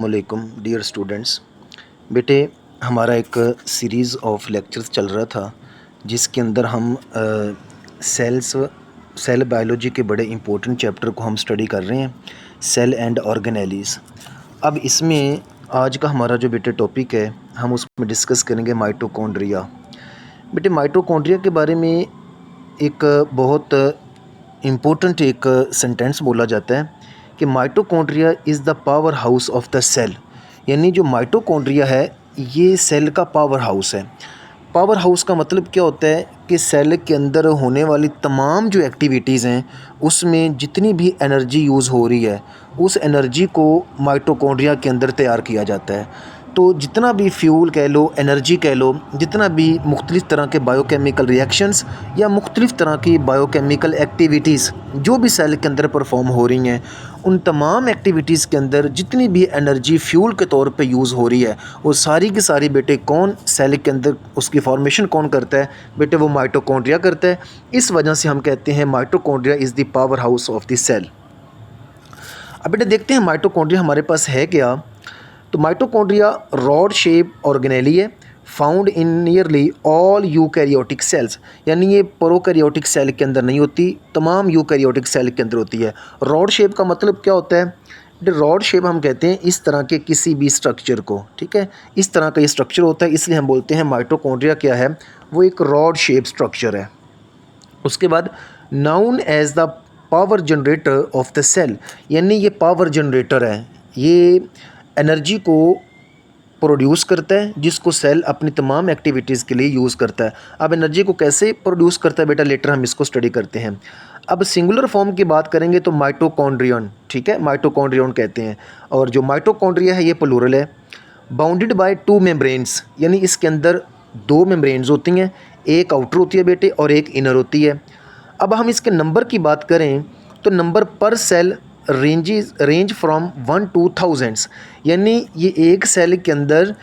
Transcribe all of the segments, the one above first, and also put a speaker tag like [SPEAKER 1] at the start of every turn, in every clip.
[SPEAKER 1] वालेकुम dear students. बेटे, हमारा एक सीरीज़ ऑफ लेक्चर्स चल रहा था जिसके अंदर हम सेल बायोलॉजी के बड़े इंपॉर्टेंट चैप्टर को हम स्टडी कर रहे हैं, सेल एंड ऑर्गेनेलीज़। अब इसमें आज का हमारा जो बेटे टॉपिक है, हम उसमें डिस्कस करेंगे माइटोकॉन्ड्रिया। बेटे, माइटोकॉन्ड्रिया के बारे में एक बहुत इम्पोर्टेंट एक सेंटेंस बोला जाता है कि mitochondria is the power house of the cell. यानी जो माइटोकॉन्ड्रिया है ये सेल का पावर हाउस है। पावर हाउस का मतलब क्या होता है कि सेल के अंदर होने वाली तमाम जो एक्टिविटीज़ हैं उसमें जितनी भी एनर्जी यूज़ हो रही है उस एनर्जी को माइटोकॉन्ड्रिया के अंदर तैयार किया जाता है। तो जितना भी फ्यूल कह लो, एनर्जी कह लो, जितना भी मुख्तलिफ़ तरह के बायोकेमिकल रिएक्शंस या मुख्तलिफ़ तरह की बायोकेमिकल एक्टिविटीज़ जो भी सेल के अंदर परफॉर्म हो रही हैं, उन तमाम एक्टिविटीज़ के अंदर जितनी भी एनर्जी फ्यूल के तौर पे यूज़ हो रही है वो सारी की सारी बेटे कौन सेल के अंदर उसकी फॉर्मेशन कौन करता है? बेटे, वो माइटोकॉन्ड्रिया करता है। इस वजह से हम कहते हैं mitochondria is the power house of the cell. अब बेटे देखते हैं माइटोकॉन्ड्रिया हमारे पास है क्या। तो माइटोकॉन्ड्रिया रॉड शेप ऑर्गेनेली है, found in nearly all eukaryotic cells. यानी ये प्रोकैरियोटिक सेल के अंदर नहीं होती, तमाम यूकैरियोटिक सेल के अंदर होती है। रॉड शेप का मतलब क्या होता है? रॉड शेप हम कहते हैं इस तरह के किसी भी स्ट्रक्चर को, ठीक है, इस तरह का ये स्ट्रक्चर होता है, इसलिए हम बोलते हैं माइटोकॉन्ड्रिया क्या है, वो एक रॉड शेप स्ट्रक्चर है। उसके बाद known as the power generator of the cell, यानी ये पावर जनरेटर है, ये एनर्जी को प्रोड्यूस करता है जिसको सेल अपनी तमाम एक्टिविटीज़ के लिए यूज़ करता है। अब एनर्जी को कैसे प्रोड्यूस करता है बेटा, लेटर हम इसको स्टडी करते हैं। अब सिंगुलर फॉर्म की बात करेंगे तो माइटोकॉन्ड्रियन, ठीक है, माइटोकॉन्ड्रियन कहते हैं। और जो माइटोकॉन्ड्रिया है ये प्लूरल है। बाउंडेड बाय टू मेम्ब्रेन्स, यानी इसके अंदर दो मेम्ब्रेन्स होती हैं, एक आउटर होती है बेटे और एक इनर होती है। अब हम इसके नंबर की बात करें तो number per cell range from 1 to thousands, यानी ये एक सेल के अंदर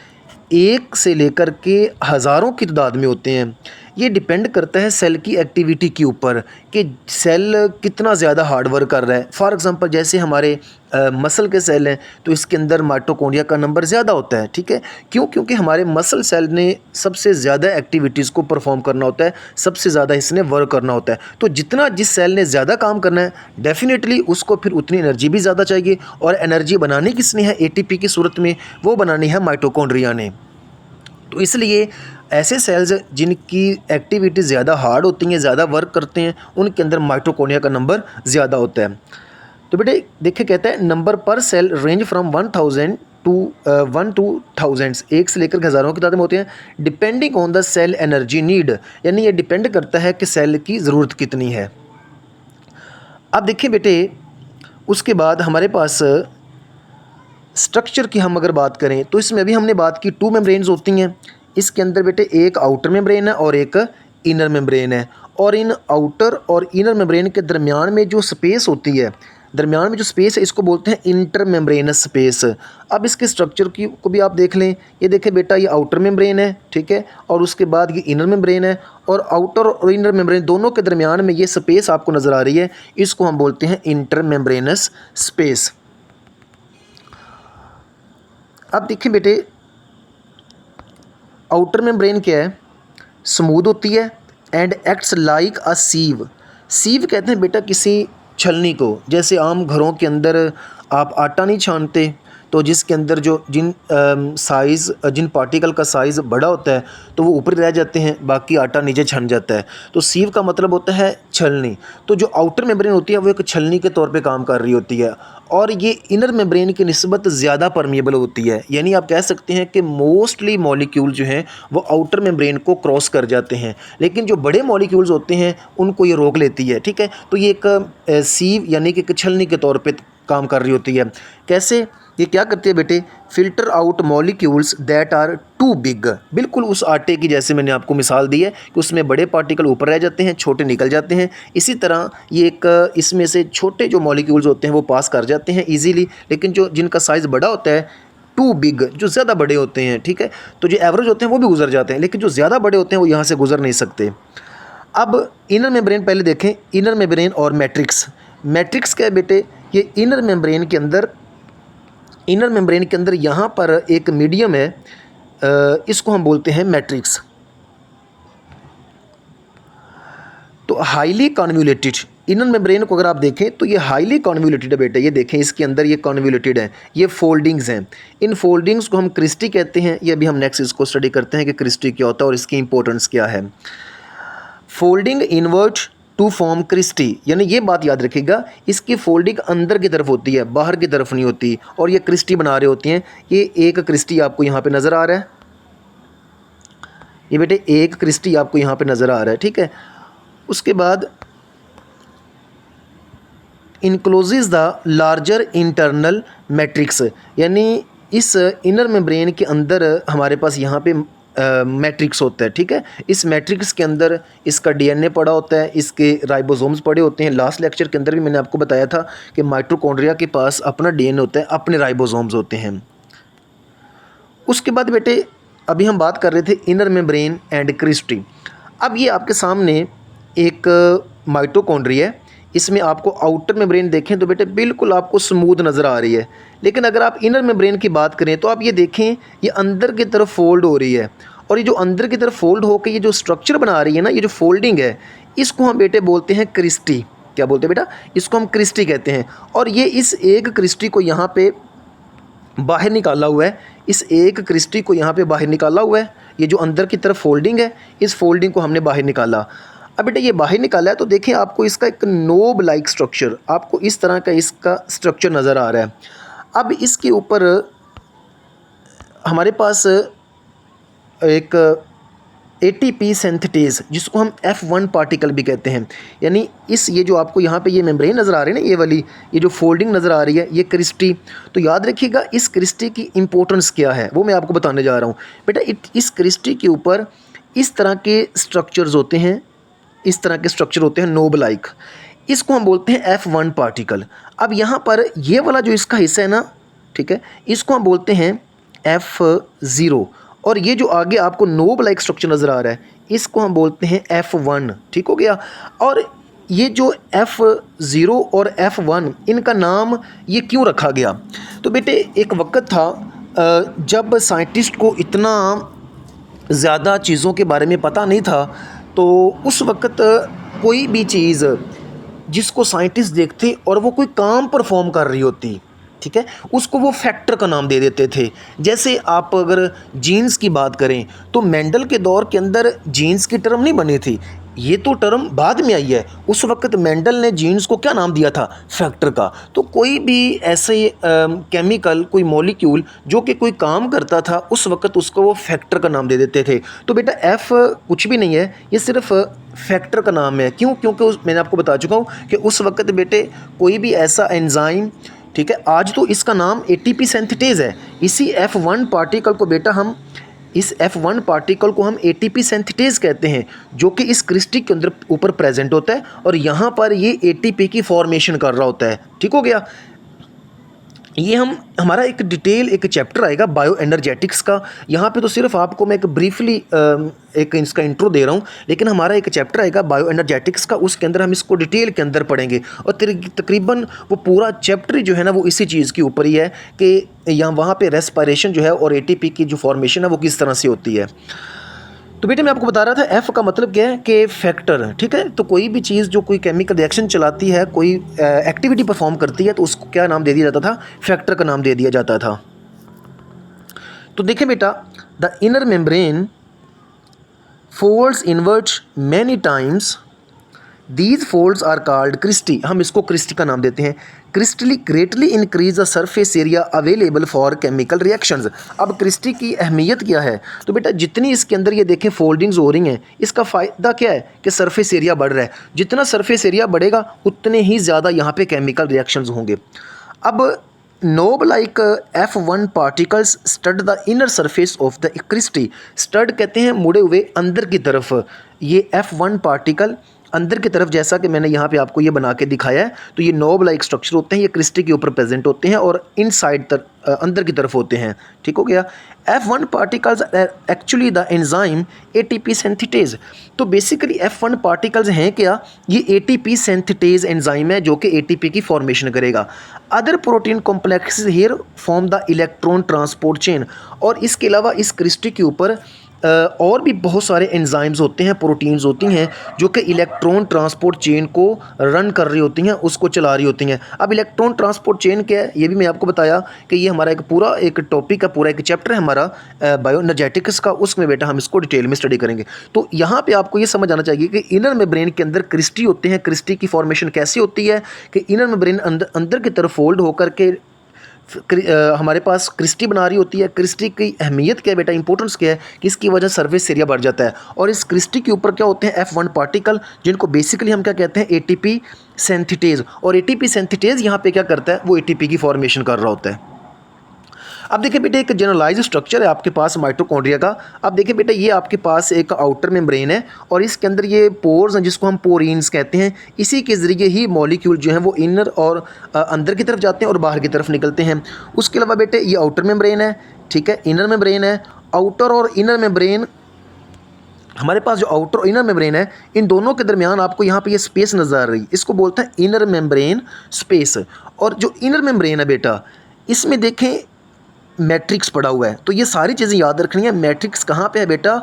[SPEAKER 1] एक से लेकर के हज़ारों की तादाद में होते हैं। ये डिपेंड करता है सेल की एक्टिविटी के ऊपर कि सेल कितना ज़्यादा हार्ड वर्क कर रहा है। फॉर एग्ज़ाम्पल जैसे हमारे मसल के सेल हैं तो इसके अंदर माइटोकॉन्ड्रिया का नंबर ज़्यादा होता है, ठीक है। क्यों? क्योंकि हमारे मसल सेल ने सबसे ज़्यादा एक्टिविटीज़ को परफॉर्म करना होता है, सबसे ज़्यादा इसने वर्क करना होता है। तो जितना जिस सेल ने ज़्यादा काम करना है डेफिनेटली उसको फिर उतनी एनर्जी भी ज़्यादा चाहिए, और एनर्जी बनानी किसने है? एटीपी की सूरत में, वो बनानी है माइटोकॉन्ड्रिया ने। तो इसलिए ऐसे सेल्स जिनकी एक्टिविटी ज़्यादा हार्ड होती हैं, ज़्यादा वर्क करते हैं, उनके अंदर माइटोकॉन्ड्रिया का नंबर ज़्यादा होता है। तो बेटे देखिए, कहता है number per cell range from 1000 to 1 to thousands, एक से लेकर हज़ारों की तादाद में होते हैं। Depending on the cell energy need, यानी ये डिपेंड करता है कि सेल की ज़रूरत कितनी है। अब देखिए बेटे, उसके बाद हमारे पास स्ट्रक्चर की हम अगर बात करें तो इसमें अभी हमने बात की टू मेम्ब्रेन्स होती हैं। इसके अंदर बेटे एक आउटर मेम्ब्रेन है और एक इनर मेम्ब्रेन है, और इन आउटर और इनर मेम्ब्रेन के दरमियान में जो स्पेस होती है, दरमियान में जो स्पेस है, इसको बोलते हैं इंटर मेम्ब्रेनस स्पेस। अब इसके स्ट्रक्चर की को भी आप देख लें। ये देखें बेटा, ये आउटर मेम्ब्रेन है, ठीक है, और उसके बाद ये इनर मेम्ब्रेन है, और आउटर और इनर मेम्ब्रेन दोनों के दरमियान में ये स्पेस आपको नज़र आ रही है, इसको हम बोलते हैं इंटर मेम्ब्रेनस स्पेस। अब देखिए बेटे, आउटर मेम्ब्रेन क्या है? स्मूथ होती है एंड एक्ट्स लाइक अ सीव। सीव कहते हैं बेटा किसी छलनी को। जैसे आम घरों के अंदर आप आटा नहीं छानते तो जिसके अंदर जो जिन पार्टिकल का साइज़ बड़ा होता है तो वो ऊपर रह जाते हैं, बाकी आटा नीचे छन जाता है। तो सीव का मतलब होता है छलनी। तो जो आउटर मेम्ब्रेन होती है वो एक छलनी के तौर पे काम कर रही होती है, और ये इनर मेम्ब्रेन की निस्बत ज़्यादा परमिएबल होती है। यानी आप कह सकते हैं कि मोस्टली मॉलिक्यूल जो हैं वो आउटर मेम्ब्रेन को क्रॉस कर जाते हैं, लेकिन जो बड़े मॉलिक्यूल्स होते हैं उनको ये रोक लेती है, ठीक है। तो ये एक सीव यानी कि एक छलनी के तौर पे काम कर रही होती है। कैसे? ये क्या करती है बेटे? Filter out molecules that are too big. बिल्कुल उस आटे की जैसे मैंने आपको मिसाल दी है कि उसमें बड़े पार्टिकल ऊपर रह जाते हैं, छोटे निकल जाते हैं। इसी तरह ये एक इसमें से छोटे जो मॉलिक्यूल्स होते हैं वो पास कर जाते हैं ईजीली, लेकिन जो जिनका साइज़ बड़ा होता है, टू बिग, जो ज़्यादा बड़े होते हैं, ठीक है, तो जो एवरेज होते हैं वो भी गुजर जाते हैं, लेकिन जो ज़्यादा बड़े होते हैं वो यहाँ से गुजर नहीं सकते। अब इनर मेम्ब्रेन पहले देखें, इनर मेम्ब्रेन और मैट्रिक्स। मैट्रिक्स क्या है बेटे? ये इनर मेम्ब्रेन के अंदर इनर मेम्ब्रेन के अंदर यहाँ पर एक मीडियम है, इसको हम बोलते हैं मैट्रिक्स। तो हाईली कॉन्वोल्यूटेड इनर मेम्ब्रेन को अगर आप देखें तो ये हाईली कॉन्वोल्यूटेड है बेटा, ये देखें इसके अंदर ये कॉन्वोल्यूटेड है, ये फोल्डिंग्स हैं। इन फोल्डिंग्स को हम क्रिस्टी कहते हैं। ये अभी हम नेक्स्ट इसको स्टडी करते हैं कि क्रिस्टी क्या होता है और इसकी इंपॉर्टेंस क्या है। Folding inward to form cristae, यानी ये बात याद रखिएगा, इसकी फोल्डिंग अंदर की तरफ होती है, बाहर की तरफ नहीं होती, और ये क्रिस्टी बना रहे होती हैं। ये एक क्रिस्टी आपको यहाँ पे नज़र आ रहा है, ये बेटे एक क्रिस्टी आपको यहाँ पे नज़र आ रहा है, ठीक है। उसके बाद इनक्लोजेस द लार्जर इंटरनल मैट्रिक्स, यानी इस इनर मेम्ब्रेन के अंदर हमारे पास यहाँ पे मैट्रिक्स होता है, ठीक है। इस मैट्रिक्स के अंदर इसका डीएनए पड़ा होता है, इसके राइबोसोम्स पड़े होते हैं। लास्ट लेक्चर के अंदर भी मैंने आपको बताया था कि माइटोकॉन्ड्रिया के पास अपना डीएनए होता है, अपने राइबोसोम्स होते हैं। उसके बाद बेटे अभी हम बात कर रहे थे इनर मेम्ब्रेन एंड क्रिस्टी। अब ये आपके सामने एक माइटोकॉन्ड्रिया है, इसमें आपको आउटर मेम्ब्रेन देखें तो बेटे बिल्कुल आपको स्मूथ नज़र आ रही है, लेकिन अगर आप इनर मेम्ब्रेन की बात करें तो आप ये देखें ये अंदर की तरफ फोल्ड हो रही है, और ये जो अंदर की तरफ फोल्ड होकर ये जो स्ट्रक्चर बना रही है ना, ये जो फोल्डिंग है, इसको हम बेटे बोलते हैं क्रिस्टी। क्या बोलते हैं बेटा? इसको हम क्रिस्टी कहते हैं। और ये इस एक क्रिस्टी को यहाँ पे बाहर निकाला हुआ है, इस एक क्रिस्टी को यहाँ पे बाहर निकाला हुआ है। ये जो अंदर की तरफ फोल्डिंग है, इस फोल्डिंग को हमने बाहर निकाला। अब बेटा ये बाहर निकाला है तो देखें आपको इसका एक नोब लाइक स्ट्रक्चर, आपको इस तरह का इसका स्ट्रक्चर नज़र आ रहा है। अब इसके ऊपर हमारे पास एक एटीपी सिंथेटेज, जिसको हम F1 पार्टिकल भी कहते हैं, यानी इस ये जो आपको यहाँ पे ये मेम्ब्रेन नज़र आ रही है ना, ये वाली ये जो फोल्डिंग नज़र आ रही है, ये क्रिस्टी। तो याद रखिएगा इस क्रिस्टी की इंपॉर्टेंस क्या है वो मैं आपको बताने जा रहा हूँ बेटा। इस क्रिस्टी के ऊपर इस तरह के स्ट्रक्चर्स होते हैं, इस तरह के स्ट्रक्चर होते हैं नोब लाइक, इसको हम बोलते हैं F1 पार्टिकल। अब यहाँ पर ये वाला जो इसका हिस्सा है ना, ठीक है, इसको हम बोलते हैं F0, और ये जो आगे आपको नोब लाइक स्ट्रक्चर नज़र आ रहा है, इसको हम बोलते हैं F1, ठीक हो गया। और ये जो F0 और F1 इनका नाम ये क्यों रखा गया? तो बेटे एक वक्त था जब साइंटिस्ट को इतना ज़्यादा चीज़ों के बारे में पता नहीं था, तो उस वक्त कोई भी चीज़ जिसको साइंटिस्ट देखते और वो कोई काम परफॉर्म कर रही होती, ठीक है, उसको वो फैक्टर का नाम दे देते थे। जैसे आप अगर जीन्स की बात करें तो मेंडल के दौर के अंदर जीन्स की टर्म नहीं बनी थी, ये तो टर्म बाद में आई है। उस वक्त मेंडल ने जीन्स को क्या नाम दिया था? फैक्टर का। तो कोई भी ऐसे केमिकल, कोई मॉलिक्यूल जो कि कोई काम करता था, उस वक्त उसको वो फैक्टर का नाम दे देते थे। तो बेटा एफ कुछ भी नहीं है, ये सिर्फ फैक्टर का नाम है। क्यों? क्योंकि मैंने आपको बता चुका हूँ कि उस वक्त बेटे कोई भी ऐसा एंजाइम, ठीक है, आज तो इसका नाम एटीपी सिंथेटेज है, इसी F1 पार्टिकल को बेटा हम इस F1 पार्टिकल को हम एटीपी सिंथेटेज कहते हैं, जो कि इस क्रिस्टी के अंदर ऊपर प्रेजेंट होता है और यहाँ पर ये एटीपी की फॉर्मेशन कर रहा होता है। ठीक हो गया। ये हमारा एक डिटेल एक चैप्टर आएगा बायो एनर्जेटिक्स का। यहाँ पे तो सिर्फ आपको मैं एक ब्रीफली एक इसका इंट्रो दे रहा हूँ, लेकिन हमारा एक चैप्टर आएगा बायो एनर्जेटिक्स का, उसके अंदर हम इसको डिटेल के अंदर पढ़ेंगे और तकरीबन वो पूरा चैप्टर जो है ना वो इसी चीज़ के ऊपर ही है कि यहाँ वहाँ पे रेस्पिरेशन जो है और एटीपी की जो फॉर्मेशन है वो किस तरह से होती है। तो बेटे मैं आपको बता रहा था एफ का मतलब क्या है कि फैक्टर। ठीक है, तो कोई भी चीज़ जो कोई केमिकल रिएक्शन चलाती है, कोई एक्टिविटी परफॉर्म करती है, तो उसको क्या नाम दे दिया जाता था? फैक्टर का नाम दे दिया जाता था। तो देखें बेटा, the inner membrane folds invert many times, these folds are called cristae. हम इसको क्रिस्टी का नाम देते हैं। Cristae greatly increase the surface area available for chemical reactions. अब क्रिस्टी की अहमियत क्या है? तो बेटा जितनी इसके अंदर ये देखें फोल्डिंग्स हो रही हैं, इसका फ़ायदा क्या है कि सरफेस एरिया बढ़ रहा है। जितना सरफेस एरिया बढ़ेगा उतने ही ज़्यादा यहाँ पे केमिकल रिएक्शंस होंगे। अब knob like F1 particles stud the inner surface of the cristae. Stud कहते हैं मुड़े हुए अंदर की तरफ। ये F1 पार्टिकल अंदर की तरफ जैसा कि मैंने यहाँ पे आपको ये बना के दिखाया है, तो ये नोब लाइक स्ट्रक्चर होते हैं, ये क्रिस्टी के ऊपर प्रेजेंट होते हैं और इनसाइड अंदर की तरफ होते हैं। ठीक हो गया। F1 particles actually the enzyme ATP synthetase. तो बेसिकली F1 पार्टिकल्स हैं क्या, ये ATP सिंथेटेज एंजाइम है जो कि ATP की फॉर्मेशन करेगा। Other protein complexes here form the electron transport chain. और इसके अलावा इस क्रिस्टी के ऊपर और भी बहुत सारे एंजाइम्स होते हैं, प्रोटीन्स होती हैं जो कि इलेक्ट्रॉन ट्रांसपोर्ट चेन को रन कर रही होती हैं, उसको चला रही होती हैं। अब इलेक्ट्रॉन ट्रांसपोर्ट चेन क्या है, ये भी मैं आपको बताया कि ये हमारा एक पूरा एक टॉपिक है, पूरा एक चैप्टर है हमारा बायोएनर्जेटिक्स का, उसमें बेटा हम इसको डिटेल में स्टडी करेंगे। तो यहाँ पे आपको ये समझ आना चाहिए कि इनर मेम्ब्रेन के अंदर क्रिस्टी होते हैं। क्रिस्टी की फॉर्मेशन कैसी होती है कि इनर मेम्ब्रेन अंदर की तरफ फोल्ड होकर के हमारे पास क्रिस्टी बना रही होती है। क्रिस्टी की अहमियत क्या है बेटा, इंपॉर्टेंस क्या है कि इसकी वजह सरफेस एरिया बढ़ जाता है। और इस क्रिस्टी के ऊपर क्या होते हैं, F1 पार्टिकल, जिनको बेसिकली हम क्या कहते हैं, ATP सिंथेटेज। और ATP सिंथेटेज यहाँ पे क्या करता है, वो ATP की फॉर्मेशन कर रहा होता है। अब देखिए बेटा एक जनरलाइज स्ट्रक्चर है आपके पास माइटोकॉन्ड्रिया का। अब देखिए बेटा ये आपके पास एक आउटर मेम्ब्रेन है और इसके अंदर ये पोर्स हैं जिसको हम पोरीन्स कहते हैं। इसी के ज़रिए ही मॉलिक्यूल जो हैं वो इनर और अंदर की तरफ जाते हैं और बाहर की तरफ निकलते हैं। उसके अलावा बेटे ये आउटर मेम्ब्रेन है, ठीक है, इनर मेम्ब्रेन है। आउटर और इनर मेम्ब्रेन, हमारे पास जो आउटर और इनर मेम्ब्रेन है, इन दोनों के दरमियान आपको यहाँ पे ये स्पेस नज़र आ रही है, इसको बोलते हैं इनर मेम्ब्रेन स्पेस। और जो इनर मेम्ब्रेन है बेटा, इसमें देखें मैट्रिक्स पड़ा हुआ है। तो ये सारी चीज़ें याद रखनी है। मैट्रिक्स कहाँ पे है बेटा,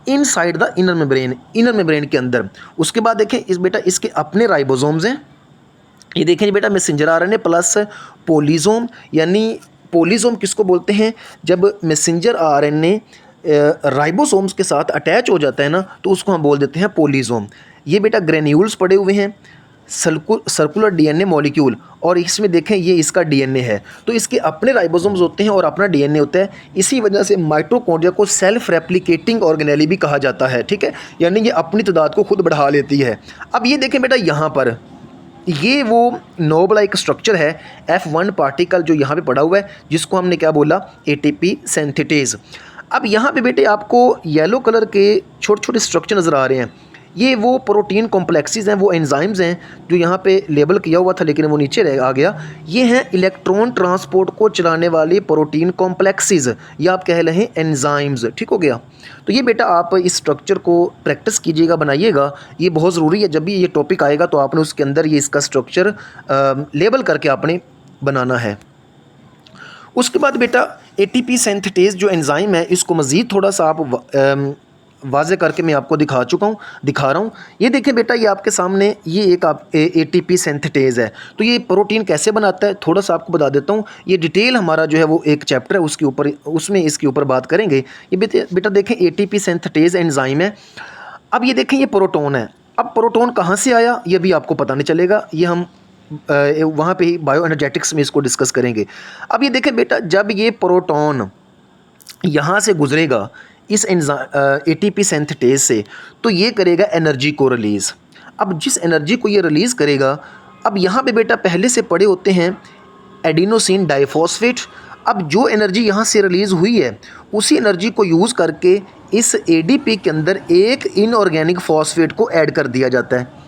[SPEAKER 1] inside the inner membrane, inner membrane के अंदर। उसके बाद देखें इस बेटा इसके अपने राइबोसोम्स हैं। ये देखें बेटा मैसेंजर RNA प्लस पोलीसोम, यानी पोलीसोम किसको बोलते हैं, जब मैसेंजर RNA राइबोसोम्स के साथ अटैच हो जाता है ना, तो उसको हम बोल देते हैं पोलीसोम। ये बेटा ग्रेन्यूल्स पड़े हुए हैं, सर्कुलर DNA मॉलिक्यूल, और इसमें देखें ये इसका DNA है। तो इसके अपने राइबोसोम्स होते हैं और अपना DNA होता है। इसी वजह से माइटोकॉन्ड्रिया को सेल्फ रेप्लिकेटिंग ऑर्गेनेली भी कहा जाता है, ठीक है, यानी ये अपनी तादाद को खुद बढ़ा लेती है। अब ये देखें बेटा यहाँ पर ये वो नोब लाइक स्ट्रक्चर है, F1 पार्टिकल जो यहाँ पे पड़ा हुआ है, जिसको हमने क्या बोला, ATP सिंथेटेज। अब यहाँ पे बेटे आपको येलो कलर के छोटे छोटे स्ट्रक्चर नज़र आ रहे हैं। ये वो प्रोटीन कॉम्प्लेक्सेस हैं, वो एंजाइम्स हैं जो यहाँ पे लेबल किया हुआ था लेकिन वो नीचे रह आ गया। ये हैं इलेक्ट्रॉन ट्रांसपोर्ट को चलाने वाले प्रोटीन कॉम्प्लेक्सेस, या आप कह रहे हैं एंजाइम्स। ठीक हो गया। तो ये बेटा आप इस स्ट्रक्चर को प्रैक्टिस कीजिएगा, बनाइएगा, ये बहुत ज़रूरी है। जब भी ये टॉपिक आएगा तो आपने उसके अंदर ये इसका स्ट्रक्चर लेबल करके आपने बनाना है। उसके बाद बेटा ATP सिंथेटेज जो एंजाइम है, इसको मज़ीद थोड़ा सा आप वाज़े करके मैं आपको दिखा रहा हूँ। ये देखिए बेटा ये आपके सामने ये एक ATP सिंथेटेज है। तो ये प्रोटीन कैसे बनाता है थोड़ा सा आपको बता देता हूँ। ये डिटेल हमारा जो है वो एक चैप्टर है उसके ऊपर, उसमें इसके ऊपर बात करेंगे। ये बेटा देखें ATP सिंथेटेज एंजाइम है। अब ये देखें ये प्रोटॉन है। अब प्रोटॉन कहाँ से आया ये भी आपको पता नहीं चलेगा, ये हम वहाँ पे ही बायोएनर्जेटिक्स में इसको डिस्कस करेंगे। अब ये देखें बेटा जब ये प्रोटॉन यहाँ से गुजरेगा इस ATP सिंथेटेज से, तो ये करेगा एनर्जी को रिलीज़। अब जिस एनर्जी को ये रिलीज़ करेगा, अब यहाँ पे बेटा पहले से पड़े होते हैं एडिनोसिन डाइफॉस्फेट। अब जो एनर्जी यहाँ से रिलीज़ हुई है उसी एनर्जी को यूज़ करके इस ADP के अंदर एक इनऑर्गेनिक फॉस्फेट को ऐड कर दिया जाता है।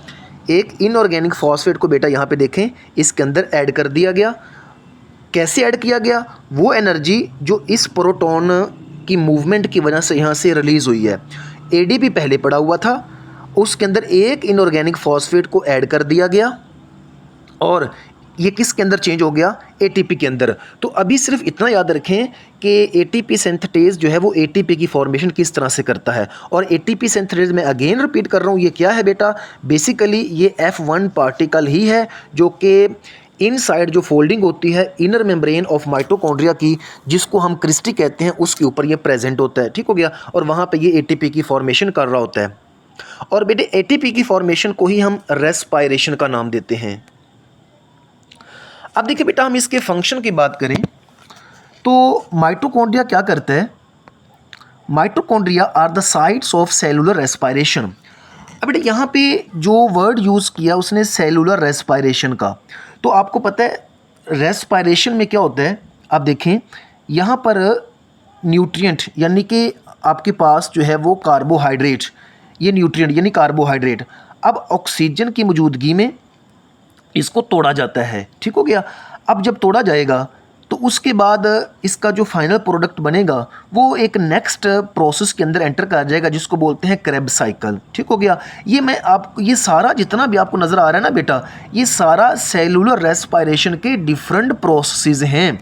[SPEAKER 1] एक इनऑर्गेनिक फॉस्फेट को बेटा यहाँ पे देखें इसके अंदर ऐड कर दिया गया। कैसे ऐड किया गया, वो एनर्जी जो इस प्रोटॉन की मूवमेंट की वजह से यहाँ से रिलीज़ हुई है। ADP पहले पड़ा हुआ था, उसके अंदर एक इनऑर्गेनिक फॉस्फेट को ऐड कर दिया गया और ये किसके अंदर चेंज हो गया, ATP के अंदर। तो अभी सिर्फ इतना याद रखें कि ATP सिंथेटेज जो है वो ATP की फॉर्मेशन किस तरह से करता है। और ATP सिंथेटेज मैं अगेन रिपीट कर रहा हूँ, ये क्या है बेटा, बेसिकली ये F1 पार्टिकल ही है जो कि इनसाइड जो फोल्डिंग होती है इनर मेम्ब्रेन ऑफ माइटोकॉन्ड्रिया की, जिसको हम क्रिस्टी कहते हैं, उसके ऊपर ये प्रेजेंट होता है। ठीक हो गया। और वहाँ पे ये ATP की फॉर्मेशन कर रहा होता है। और बेटे ATP की फॉर्मेशन को ही हम रेस्पायरेशन का नाम देते हैं। अब देखिए बेटा हम इसके फंक्शन की बात करें तो माइटोकॉन्ड्रिया क्या करता है, mitochondria are the sites of cellular respiration. अब बेटा यहाँ पे जो वर्ड यूज़ किया उसने सेलुलर रेस्पायरेशन का, तो आपको पता है रेस्पायरेशन में क्या होता है। आप देखें यहाँ पर न्यूट्रिएंट यानी कि आपके पास जो है वो कार्बोहाइड्रेट, ये न्यूट्रिएंट यानी कार्बोहाइड्रेट। अब ऑक्सीजन की मौजूदगी में इसको तोड़ा जाता है, ठीक हो गया। अब जब तोड़ा जाएगा तो उसके बाद इसका जो फाइनल प्रोडक्ट बनेगा वो एक नेक्स्ट प्रोसेस के अंदर एंटर कर जाएगा जिसको बोलते हैं क्रेब्स साइकिल, ठीक हो गया। ये सारा जितना भी आपको नज़र आ रहा है ना बेटा, ये सारा सेलुलर रेस्पिरेशन के डिफरेंट प्रोसेसेस हैं।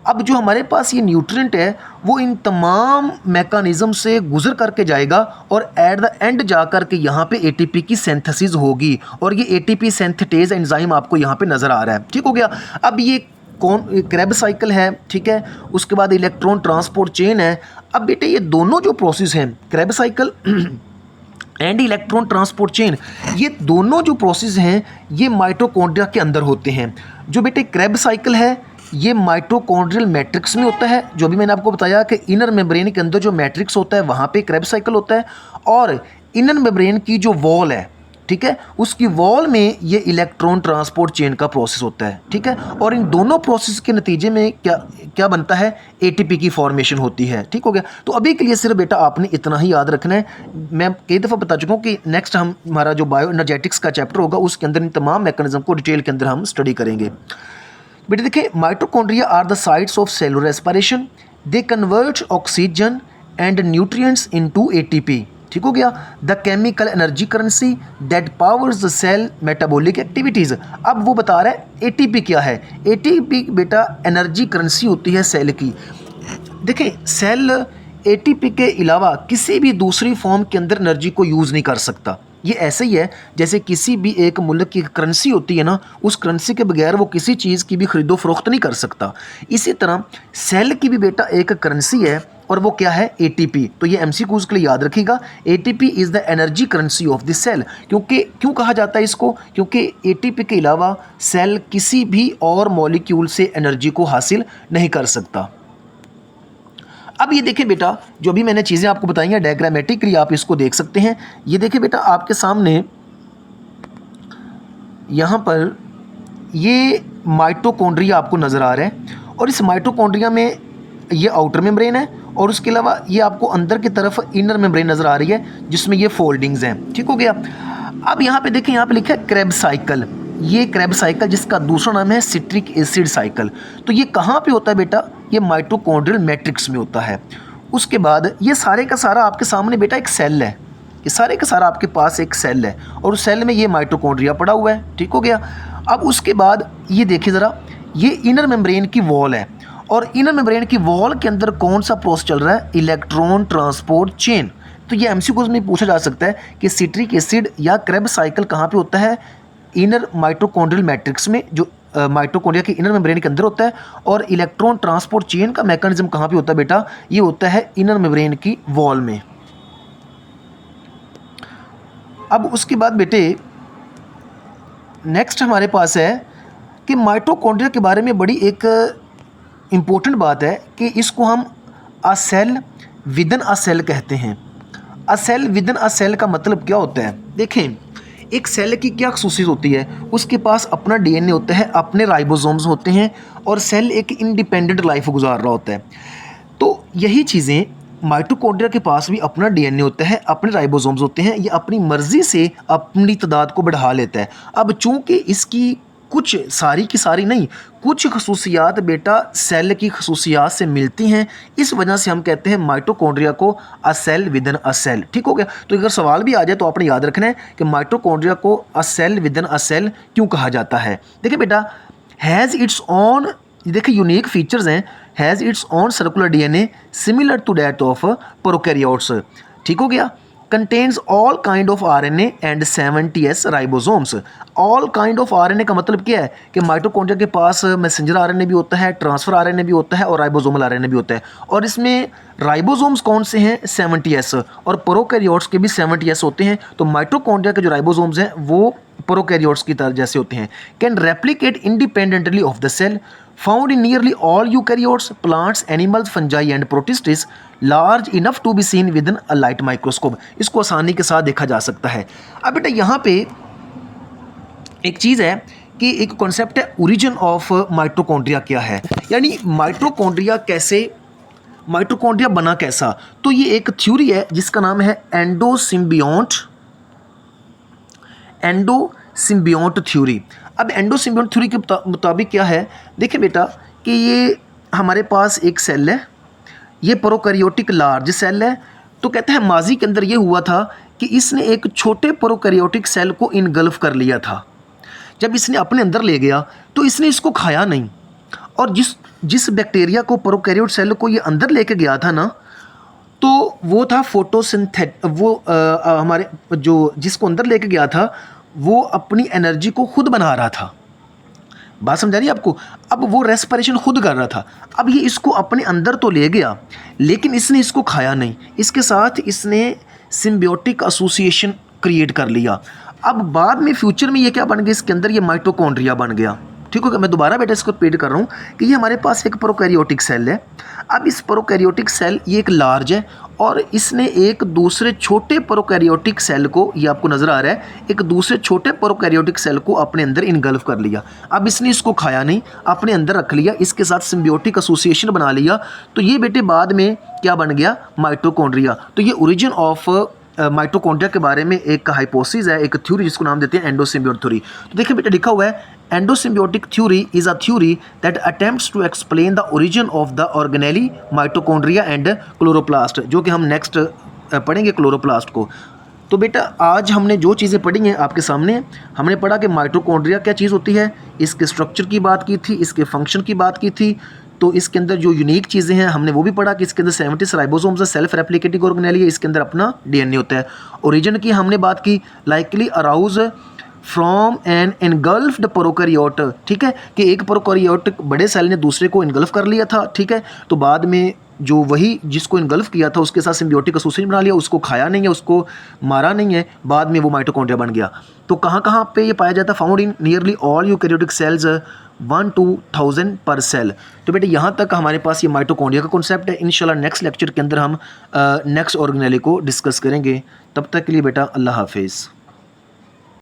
[SPEAKER 1] अब जो हमारे पास ये न्यूट्रिएंट है वो इन तमाम मैकेनिज़्म से गुजर करके जाएगा और एट द एंड जा कर के यहाँ पे एटीपी की सिंथेसिस होगी और ये एटीपी सिंथेटेज एंजाइम आपको यहाँ पे नज़र आ रहा है, ठीक हो गया। अब ये क्रेब साइकिल है, ठीक है, उसके बाद इलेक्ट्रॉन ट्रांसपोर्ट चेन है। अब बेटे ये दोनों जो प्रोसेस हैं, Krebs cycle and electron transport chain, ये दोनों जो प्रोसेस हैं ये माइटोकॉन्ड्रिया के अंदर होते हैं। जो बेटे क्रेब साइकिल है ये माइटोकॉन्ड्रियल मैट्रिक्स में होता है, जो भी मैंने आपको बताया कि इनर मेम्ब्रेन के अंदर जो मैट्रिक्स होता है वहाँ पे क्रेब साइकिल होता है, और इनर मेम्ब्रेन की जो वॉल है, ठीक है, उसकी वॉल में ये इलेक्ट्रॉन ट्रांसपोर्ट चेन का प्रोसेस होता है, ठीक है। और इन दोनों प्रोसेस के नतीजे में क्या क्या बनता है, एटीपी की फॉर्मेशन होती है, ठीक हो गया। तो अभी के लिए सिर्फ बेटा आपने इतना ही याद रखना है। मैं कई दफ़ा बता चुका हूँ कि नेक्स्ट हमारा जो बायो एनर्जेटिक्स का चैप्टर होगा उसके अंदर इन तमाम मैकेनिज्म को डिटेल के अंदर हम स्टडी करेंगे। बेटे देखिए, mitochondria are the sites of cellular respiration, they convert oxygen and nutrients into ATP, ठीक हो गया, the chemical energy currency that powers the cell metabolic activities. अब वो बता रहा है एटीपी क्या है। एटीपी बेटा एनर्जी करेंसी होती है सेल की। देखिए, सेल एटीपी के अलावा किसी भी दूसरी फॉर्म के अंदर एनर्जी को यूज़ नहीं कर सकता। ये ऐसे ही है जैसे किसी भी एक मुल्क की करेंसी होती है ना, उस करेंसी के बगैर वो किसी चीज़ की भी खरीदो फरोख्त नहीं कर सकता। इसी तरह सेल की भी बेटा एक करेंसी है और वो क्या है, एटीपी। तो ये एमसीक्यूज़ के लिए याद रखिएगा, ATP is the energy currency of the cell. क्योंकि क्यों कहा जाता है इसको, क्योंकि एटीपी के अलावा सेल किसी भी और मॉलिक्यूल से एनर्जी को हासिल नहीं कर सकता। अब ये देखिए बेटा, जो भी मैंने चीज़ें आपको बताई हैं डायग्रामेटिकली आप इसको देख सकते हैं। ये देखिए बेटा, आपके सामने यहाँ पर ये माइटोकॉन्ड्रिया आपको नज़र आ रहा है और इस माइटोकॉन्ड्रिया में ये आउटर मेम्ब्रेन है और उसके अलावा ये आपको अंदर की तरफ इनर मेम्ब्रेन नज़र आ रही है जिसमें ये फोल्डिंग्स हैं, ठीक हो गया। अब यहाँ पे देखिए, यहाँ पे लिखा है क्रेब साइकिल। ये क्रेब साइकिल जिसका दूसरा नाम है सिट्रिक एसिड साइकिल। तो ये कहाँ पे होता है बेटा, ये माइटोकॉन्ड्रियल मैट्रिक्स में होता है। उसके बाद ये सारे का सारा आपके सामने बेटा एक सेल है, ये सारे का सारा आपके पास एक सेल है और उस सेल में ये माइटोकॉन्ड्रिया पड़ा हुआ है, ठीक हो गया। अब उसके बाद ये देखिए ज़रा, ये इनर मेम्ब्रेन की वॉल है और इनर मेम्ब्रेन की वॉल के अंदर कौन सा प्रोसेस चल रहा है, इलेक्ट्रॉन ट्रांसपोर्ट चेन। तो ये एमसीक्यूज़ में पूछा जा सकता है कि सिट्रिक एसिड या क्रेब साइकिल कहाँ पे होता है, इनर माइटोकॉन्ड्रियल मैट्रिक्स में, जो माइटोकॉन्ड्रिया के इनर मेम्ब्रेन के अंदर होता है। और इलेक्ट्रॉन ट्रांसपोर्ट चेन का मैकेनिज्म कहाँ पे होता है बेटा, ये होता है इनर मेम्ब्रेन की वॉल में। अब उसके बाद बेटे नेक्स्ट हमारे पास है कि माइटोकॉन्ड्रिया के बारे में बड़ी एक इम्पोर्टेंट बात है कि इसको हम अ सेल विदिन अ सेल कहते हैं। अ सेल विदिन अ सेल का मतलब क्या होता है, देखें एक सेल की क्या खसूसियत होती है, उसके पास अपना डीएनए होता है, अपने राइबोसोम्स होते हैं और सेल एक इंडिपेंडेंट लाइफ गुजार रहा होता है। तो यही चीज़ें माइटोकॉन्ड्रिया के पास भी अपना डीएनए होता है, अपने राइबोसोम्स होते हैं, ये अपनी मर्ज़ी से अपनी तादाद को बढ़ा लेता है। अब चूँकि इसकी कुछ सारी की सारी नहीं, कुछ खसूसियात बेटा सेल की खसूसियात से मिलती हैं, इस वजह से हम कहते हैं माइटोकॉन्ड्रिया को a cell within a cell, ठीक हो गया। तो अगर सवाल भी आ जाए तो आपने याद रखना है कि माइटोकॉन्ड्रिया को a cell within a cell क्यों कहा जाता है। देखिए बेटा, हैज़ इट्स ओन, देखिए यूनिक फीचर्स हैं, has its own circular DNA similar to that of prokaryotes, ठीक हो गया। Contains all kind of RNA and 70s ribosomes. All kind of RNA का मतलब क्या है कि माइटोकॉन्ड्रिया के पास मैसेंजर आरएनए भी होता है, ट्रांसफर आरएनए भी होता है और राइबोसोमल आरएनए भी होता है। और इसमें राइबोसोम्स कौन से हैं, 70s, और प्रोकैरियोट्स के भी 70s होते हैं। तो माइटोकॉन्ड्रिया के जो राइबोसोम्स हैं वो प्रोकैरियोट्स की तरह जैसे होते हैं। Can replicate independently of the cell, found in nearly all eukaryotes, plants, animals, fungi and protists, large enough to be seen within a light microscope. इसको आसानी के साथ देखा जा सकता है। अब बेटा यहाँ पे एक चीज़ है कि एक कॉन्सेप्ट है ओरिजिन ऑफ माइटोकॉन्ड्रिया क्या है, यानी माइटोकॉन्ड्रिया कैसे, माइटोकॉन्ड्रिया बना कैसा। तो ये एक थ्योरी है जिसका नाम है एंडोसिम्बियोंट एंडोसिम्बियोट थ्योरी। अब एंडोसिम्बियोट थ्योरी के मुताबिक क्या है, देखिए बेटा कि ये हमारे पास एक सेल है, ये प्रोकैरियोटिक लार्ज सेल है। तो कहते हैं माजी के अंदर ये हुआ था कि इसने एक छोटे प्रोकैरियोटिक सेल को इनगल्फ कर लिया था। जब इसने अपने अंदर ले गया तो इसने इसको खाया नहीं, और जिस बैक्टीरिया को प्रोकैरियोट सेल को ये अंदर लेके गया था ना, तो वो था वो हमारे जो जिसको अंदर लेके गया था वो अपनी एनर्जी को खुद बना रहा था। बात समझा रही है आपको? अब वो रेस्पिरेशन खुद कर रहा था। अब ये इसको अपने अंदर तो ले गया, लेकिन इसने इसको खाया नहीं। इसके साथ इसने सिम्बियोटिक एसोसिएशन क्रिएट कर लिया। अब बाद में फ्यूचर में ये क्या बन गया, इसके अंदर ये माइटोकॉन्ड्रिया बन गया। ठीक है, मैं दोबारा बेटा इसको रिपीट कर रहा हूँ कि ये हमारे पास एक प्रोकैरियोटिक सेल है। अब इस प्रोकैरियोटिक सेल ये एक लार्ज है, और इसने एक दूसरे छोटे प्रोकैरियोटिक सेल को, ये आपको नज़र आ रहा है, एक दूसरे छोटे प्रोकैरियोटिक सेल को अपने अंदर इनगल्फ कर लिया। अब इसने इसको खाया नहीं, अपने अंदर रख लिया, इसके साथ सिम्बियोटिक एसोसिएशन बना लिया। तो ये बेटे बाद में क्या बन गया, माइटोकॉन्ड्रिया। तो ये ओरिजिन ऑफ माइटोकॉन्ड्रिया के बारे में एक हाइपोथेसिस है, एक थ्योरी जिसको नाम देते हैं एंडोसिम्बियोट थ्योरी। तो देखिए बेटा लिखा हुआ है, endosymbiotic theory is a theory that attempts to explain the origin of the organelles, mitochondria and chloroplast, जो कि हम नेक्स्ट पढ़ेंगे क्लोरोप्लास्ट को। तो बेटा आज हमने जो चीज़ें पढ़ी हैं आपके सामने, हमने पढ़ा कि माइटोकॉन्ड्रिया क्या चीज़ होती है, इसके स्ट्रक्चर की बात की थी, इसके फंक्शन की बात की थी। तो इसके अंदर जो यूनिक चीज़ें हैं हमने वो भी पढ़ा कि इसके अंदर 70 राइबोसोम्स है, सेल्फ रेप्लिकेटिंग ऑर्गेनेली है, इसके अंदर अपना डीएनए होता है। ओरिजिन की हमने बात की, likely arose from an engulfed prokaryote, ठीक है, कि एक प्रोकैरियोट बड़े सेल ने दूसरे को इनगल्फ कर लिया था, ठीक है। तो बाद में जो वही जिसको इनगल्फ किया था उसके साथ सिम्बियोटिक एसोसिएशन बना लिया, उसको खाया नहीं है, उसको मारा नहीं है, बाद में वो माइटोकॉन्ड्रिया बन गया। तो कहाँ कहाँ पे ये पाया जाता है, found in nearly all eukaryotic cells 1 to 1000 पर सेल। तो बेटे यहाँ तक हमारे पास ये माइटोकॉन्ड्रिया का कॉन्सेप्ट है। इंशाल्लाह नेक्स्ट लेक्चर के अंदर हम नेक्स्ट ऑर्गेनेली को डिस्कस करेंगे। तब तक के लिए बेटा अल्लाह हाफिज़।